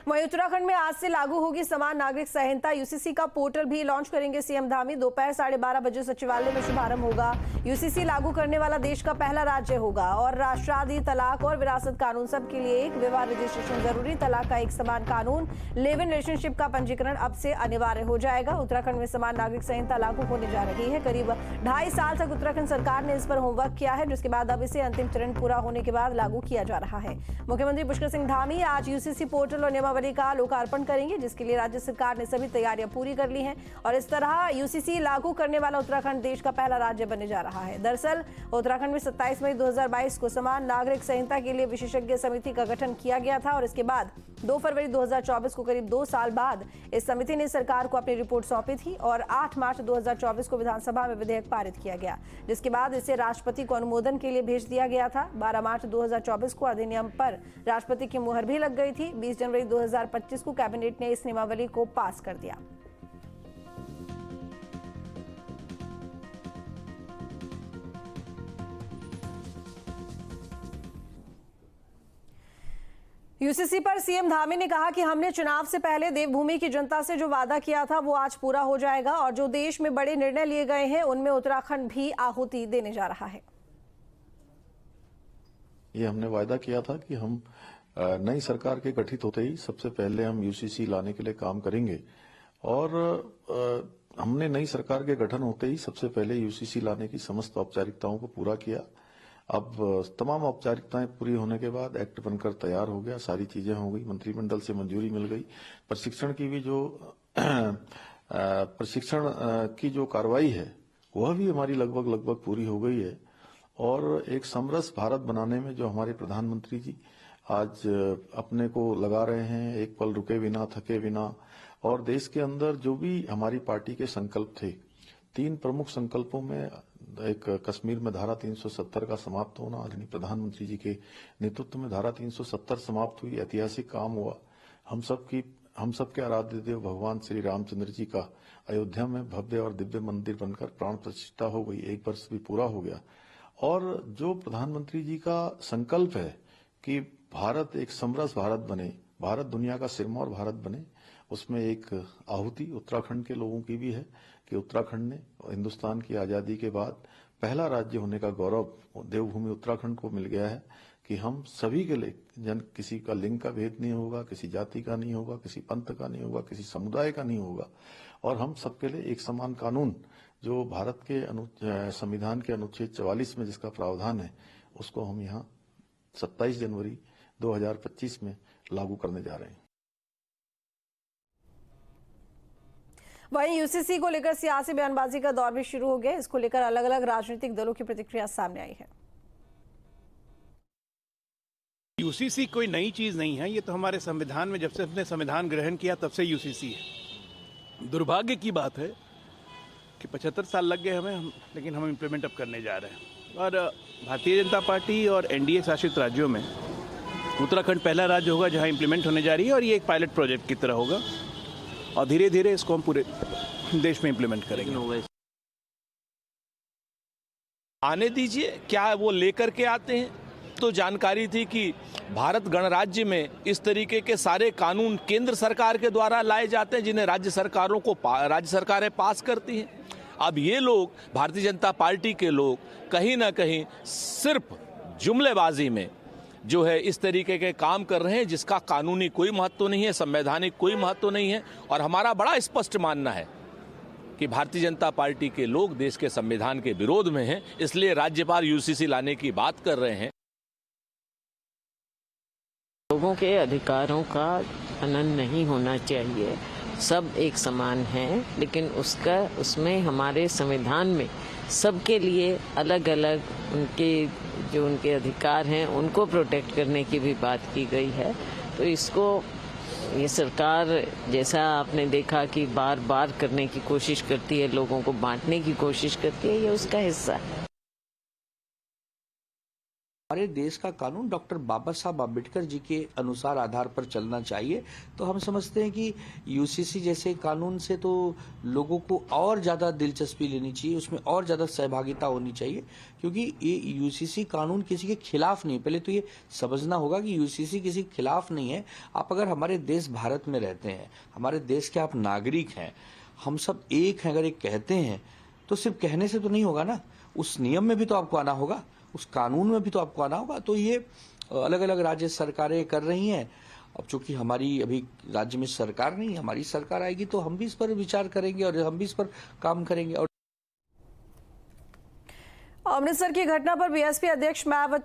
वहीं उत्तराखंड में आज से लागू होगी समान नागरिक संहिता। यूसीसी का पोर्टल भी लॉन्च करेंगे सीएम धामी। दोपहर 12:30 बजे सचिवालय में शुभारंभ होगा। यूसीसी लागू करने वाला देश का पहला राज्य होगा और राष्ट्रादि तलाक और विरासत कानून सबके लिए एक, विवाह रजिस्ट्रेशन जरूरी, तलाक का एक समान कानून, लिव इन रिलेशनशिप का पंजीकरण अब से अनिवार्य हो जाएगा। उत्तराखंड में समान नागरिक संहिता लागू होने जा रही है। करीब 2.5 साल तक उत्तराखंड सरकार ने इस पर होमवर्क किया है, जिसके बाद अब इसे अंतिम चरण पूरा होने के बाद लागू किया जा रहा है। मुख्यमंत्री पुष्कर सिंह धामी आज यूसीसी पोर्टल और नियमावली का लोकार्पण करेंगे, जिसके लिए राज्य सरकार ने सभी तैयारियां पूरी कर ली हैं और इस तरह यूसीसी लागू करने वाला उत्तराखंड देश का पहला राज्य बनने जा रहा है। दरअसल उत्तराखंड में 27 मई 2022 को समान नागरिक संहिता के लिए विशेषज्ञ समिति का गठन किया गया था और इसके बाद 2 फरवरी 2024 को करीब 2 साल बाद इस समिति ने सरकार को अपनी रिपोर्ट सौंपी थी और 8 मार्च 2024 को विधानसभा में विधेयक पारित किया गया, जिसके बाद इसे राष्ट्रपति को अनुमोदन के लिए भेज दिया गया था। 12 मार्च 2024 को अधिनियम पर राष्ट्रपति की मुहर भी लग गई थी। 20 जनवरी 2025 को कैबिनेट ने इस नियमावली को पास कर दिया। यूसीसी पर सीएम धामी ने कहा कि हमने चुनाव से पहले देवभूमि की जनता से जो वादा किया था वो आज पूरा हो जाएगा और जो देश में बड़े निर्णय लिए गए हैं उनमें उत्तराखंड भी आहुति देने जा रहा है। ये हमने वायदा किया था कि हम नई सरकार के गठित होते ही सबसे पहले हम यूसीसी लाने के लिए काम करेंगे और हमने नई सरकार के गठन होते ही सबसे पहले यूसीसी लाने की समस्त औपचारिकताओं को पूरा किया। अब तमाम औपचारिकताएं पूरी होने के बाद एक्ट बनकर तैयार हो गया, सारी चीजें हो गई, मंत्रिमंडल से मंजूरी मिल गई। प्रशिक्षण की भी जो कार्रवाई है वह भी हमारी लगभग पूरी हो गई है और एक समरस भारत बनाने में जो हमारे प्रधानमंत्री जी आज अपने को लगा रहे हैं, एक पल रुके बिना, थके बिना, और देश के अंदर जो भी हमारी पार्टी के संकल्प थे, 3 प्रमुख संकल्पों में एक कश्मीर में धारा 370 का समाप्त होना, आदरणीय प्रधानमंत्री जी के नेतृत्व में धारा 370 समाप्त हुई, ऐतिहासिक काम हुआ। हम सबके आराध्य देव भगवान श्री रामचंद्र जी का अयोध्या में भव्य और दिव्य मंदिर बनकर प्राण प्रतिष्ठा हो गई, 1 वर्ष भी पूरा हो गया। और जो प्रधानमंत्री जी का संकल्प है कि भारत एक समरस भारत बने, भारत दुनिया का सिरमौर भारत बने, उसमें एक आहुति उत्तराखंड के लोगों की भी है कि उत्तराखंड ने हिंदुस्तान की आजादी के बाद पहला राज्य होने का गौरव देवभूमि उत्तराखंड को मिल गया है कि हम सभी के लिए किसी का लिंग का भेद नहीं होगा, किसी जाति का नहीं होगा, किसी पंथ का नहीं होगा, किसी समुदाय का नहीं होगा और हम सबके लिए एक समान कानून जो भारत के संविधान के अनुच्छेद 44 में जिसका प्रावधान है उसको हम यहाँ 27 जनवरी 2025 में लागू करने जा रहे हैं। वहीं यूसीसी को लेकर सियासी बयानबाजी का दौर भी शुरू हो गया। इसको लेकर अलग अलग राजनीतिक दलों की प्रतिक्रिया सामने आई है। यूसीसी कोई नई चीज नहीं है, ये तो हमारे संविधान में जब से हमने संविधान ग्रहण किया तब से यूसीसी है। दुर्भाग्य की बात है कि 75 साल लग गए हमें, लेकिन हम इम्प्लीमेंट अब करने जा रहे हैं। और भारतीय जनता पार्टी और एनडीए शासित राज्यों में उत्तराखंड पहला राज्य होगा जहां इम्प्लीमेंट होने जा रही है और ये एक पायलट प्रोजेक्ट की तरह होगा और धीरे धीरे इसको हम पूरे देश में इम्प्लीमेंट करेंगे। आने दीजिए, क्या वो लेकर के आते हैं? तो जानकारी थी कि भारत गणराज्य में इस तरीके के सारे कानून केंद्र सरकार के द्वारा लाए जाते हैं जिन्हें राज्य सरकारें पास करती हैं। अब ये लोग, भारतीय जनता पार्टी के लोग, कहीं ना कहीं सिर्फ जुमलेबाजी में जो है इस तरीके के काम कर रहे हैं जिसका कानूनी कोई महत्व नहीं है, संवैधानिक कोई महत्व नहीं है। और हमारा बड़ा स्पष्ट मानना है कि भारतीय जनता पार्टी के लोग देश के संविधान के विरोध में हैं, इसलिए राज्यपाल यूसीसी लाने की बात कर रहे हैं। लोगों के अधिकारों का हनन नहीं होना चाहिए, सब एक समान हैं, लेकिन उसमें हमारे संविधान में सबके लिए अलग अलग उनके अधिकार हैं उनको प्रोटेक्ट करने की भी बात की गई है। तो इसको ये सरकार, जैसा आपने देखा कि बार बार करने की कोशिश करती है, लोगों को बांटने की कोशिश करती है, ये उसका हिस्सा है। हमारे देश का कानून डॉक्टर बाबा साहब आम्बेडकर जी के अनुसार आधार पर चलना चाहिए। तो हम समझते हैं कि यूसीसी जैसे कानून से तो लोगों को और ज़्यादा दिलचस्पी लेनी चाहिए, उसमें और ज़्यादा सहभागिता होनी चाहिए, क्योंकि ये यूसीसी कानून किसी के खिलाफ नहीं। पहले तो ये समझना होगा कि यूसीसी किसी के खिलाफ नहीं है। आप अगर हमारे देश भारत में रहते हैं, हमारे देश के आप नागरिक हैं, हम सब एक हैं, अगर एक कहते हैं तो सिर्फ कहने से तो नहीं होगा ना, उस नियम में भी तो आपको आना होगा, उस कानून में भी तो आपको आना होगा। तो ये अलग अलग राज्य सरकारें कर रही हैं। अब चूंकि हमारी अभी राज्य में सरकार नहीं, हमारी सरकार आएगी तो हम भी इस पर विचार करेंगे और हम भी इस पर काम करेंगे। और अमृतसर की घटना पर बीएसपी अध्यक्ष मायावती